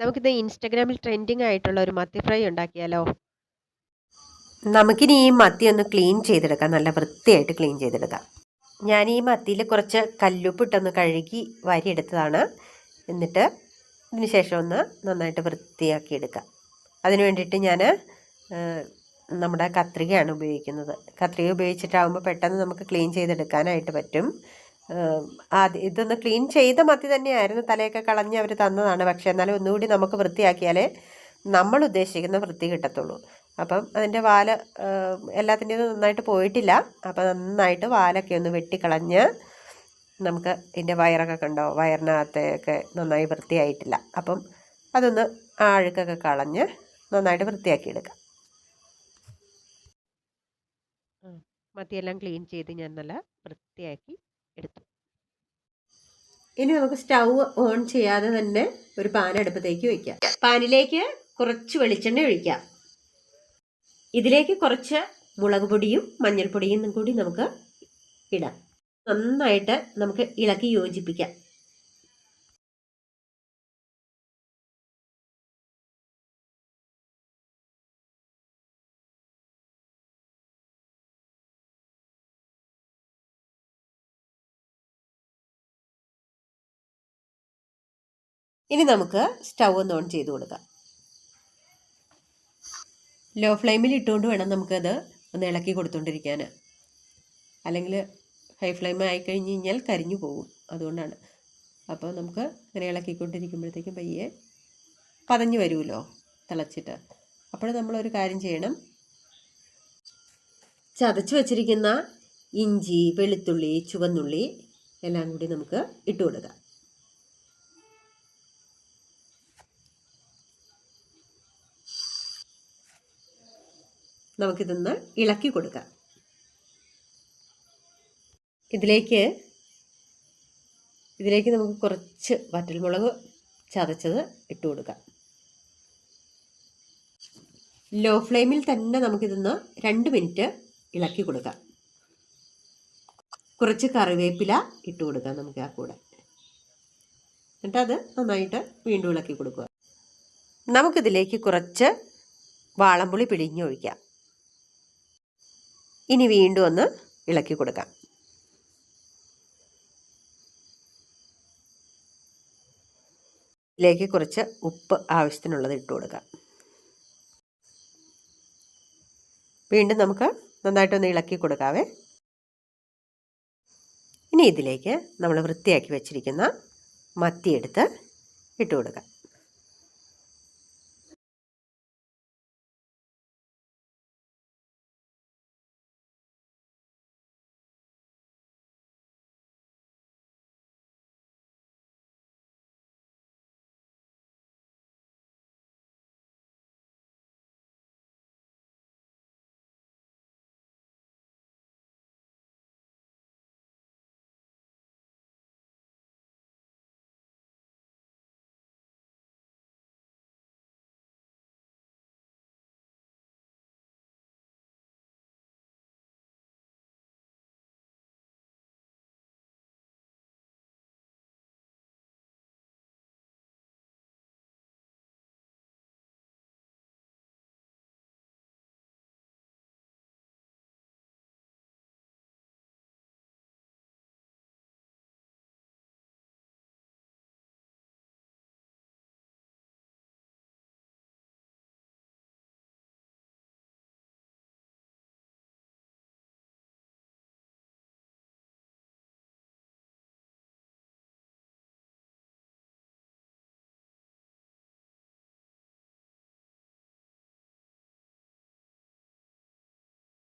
നമുക്കിന്ന് ഇൻസ്റ്റഗ്രാമിൽ ട്രെൻഡിങ് ആയിട്ടുള്ള ഒരു മത്തി ഫ്രൈ ഉണ്ടാക്കിയാലോ? നമുക്കിനി ഈ മത്തി ഒന്ന് ക്ലീൻ ചെയ്തെടുക്കാം. നല്ല വൃത്തിയായിട്ട് ക്ലീൻ ചെയ്തെടുക്കാം. ഞാൻ ഈ മത്തിയിൽ കുറച്ച് കല്ലുപ്പിട്ടൊന്ന് കഴുകി വാരിയെടുത്തതാണ്. എന്നിട്ട് ഇതിന് ശേഷം ഒന്ന് നന്നായിട്ട് വൃത്തിയാക്കി എടുക്കാം. അതിന് വേണ്ടിയിട്ട് ഞാൻ നമ്മുടെ കത്രികയാണ് ഉപയോഗിക്കുന്നത്. കത്രിക ഉപയോഗിച്ചിട്ടാകുമ്പോൾ പെട്ടെന്ന് നമുക്ക് ക്ലീൻ ചെയ്തെടുക്കാനായിട്ട് പറ്റും. ഇതൊന്ന് ക്ലീൻ ചെയ്ത മത്തി തന്നെയായിരുന്നു. തലയൊക്കെ കളഞ്ഞ് അവർ തന്നതാണ്. പക്ഷേ എന്നാലും ഒന്നുകൂടി നമുക്ക് വൃത്തിയാക്കിയാലേ നമ്മൾ ഉദ്ദേശിക്കുന്ന വൃത്തി കിട്ടത്തുള്ളൂ. അപ്പം അതിൻ്റെ വാല് എല്ലാത്തിൻ്റെയും നന്നായിട്ട് പോയിട്ടില്ല. അപ്പം നന്നായിട്ട് വാലൊക്കെ ഒന്ന് വെട്ടിക്കളഞ്ഞ് നമുക്ക് ഇതിൻ്റെ വയറൊക്കെ കണ്ടോ, വയറിനകത്തൊക്കെ നന്നായി വൃത്തിയായിട്ടില്ല. അപ്പം അതൊന്ന് ആ അഴുക്കൊക്കെ കളഞ്ഞ് നന്നായിട്ട് വൃത്തിയാക്കി എടുക്കാം. മത്തിയെല്ലാം ക്ലീൻ ചെയ്ത് ഞാൻ നല്ല വൃത്തിയാക്കി എടുത്തു. ഇനി നമുക്ക് സ്റ്റൗ ഓൺ ചെയ്യാതെ തന്നെ ഒരു പാൻ അടുപ്പത്തേക്ക് വയ്ക്കാം. പാനിലേക്ക് കുറച്ച് വെളിച്ചെണ്ണ ഒഴിക്കാം. ഇതിലേക്ക് കുറച്ച് മുളക് പൊടിയും മഞ്ഞൾപ്പൊടിയും കൂടി നമുക്ക് ഇടാം. നന്നായിട്ട് നമുക്ക് ഇളക്കി യോജിപ്പിക്കാം. ഇനി നമുക്ക് സ്റ്റൗ ഒന്ന് ഓൺ ചെയ്ത് കൊടുക്കാം. ലോ ഫ്ലെയിമിൽ ഇട്ടുകൊണ്ട് വേണം നമുക്കത് ഒന്ന് ഇളക്കി കൊടുത്തുകൊണ്ടിരിക്കാൻ. അല്ലെങ്കിൽ ഹൈ ഫ്ലെയിം ആയിക്കഴിഞ്ഞ് കഴിഞ്ഞാൽ കരിഞ്ഞു പോകും. അതുകൊണ്ടാണ്. അപ്പോൾ നമുക്ക് ഇങ്ങനെ ഇളക്കിക്കൊണ്ടിരിക്കുമ്പോഴത്തേക്കും പയ്യെ പതഞ്ഞ് വരുമല്ലോ തിളച്ചിട്ട്. അപ്പോൾ നമ്മളൊരു കാര്യം ചെയ്യണം. ചതച്ച് വെച്ചിരിക്കുന്ന ഇഞ്ചി, വെളുത്തുള്ളി, ചുവന്നുള്ളി എല്ലാം കൂടി നമുക്ക് ഇട്ട് കൊടുക്കാം. നമുക്കിതൊന്ന് ഇളക്കി കൊടുക്കാം. ഇതിലേക്ക് നമുക്ക് കുറച്ച് വറ്റൽമുളക് ചതച്ചത് ഇട്ട് കൊടുക്കാം. ലോ ഫ്ലെയിമിൽ തന്നെ നമുക്കിതൊന്ന് 2 മിനിറ്റ് ഇളക്കി കൊടുക്കാം. കുറച്ച് കറിവേപ്പില ഇട്ട് കൊടുക്കാം നമുക്ക് ആ കൂടെ. എന്നിട്ടത് നന്നായിട്ട് വീണ്ടും ഇളക്കി കൊടുക്കുക. നമുക്കിതിലേക്ക് കുറച്ച് വാളംപുളി പിഴിഞ്ഞൊഴിക്കാം. ഇനി വീണ്ടും ഒന്ന് ഇളക്കി കൊടുക്കാം. ഇതിലേക്ക് കുറച്ച് ഉപ്പ് ആവശ്യത്തിനുള്ളത് ഇട്ട് കൊടുക്കാം. വീണ്ടും നമുക്ക് നന്നായിട്ടൊന്ന് ഇളക്കി കൊടുക്കാവേ. ഇനി ഇതിലേക്ക് നമ്മൾ വൃത്തിയാക്കി വെച്ചിരിക്കുന്ന മത്തി എടുത്ത് ഇട്ട് കൊടുക്കാം.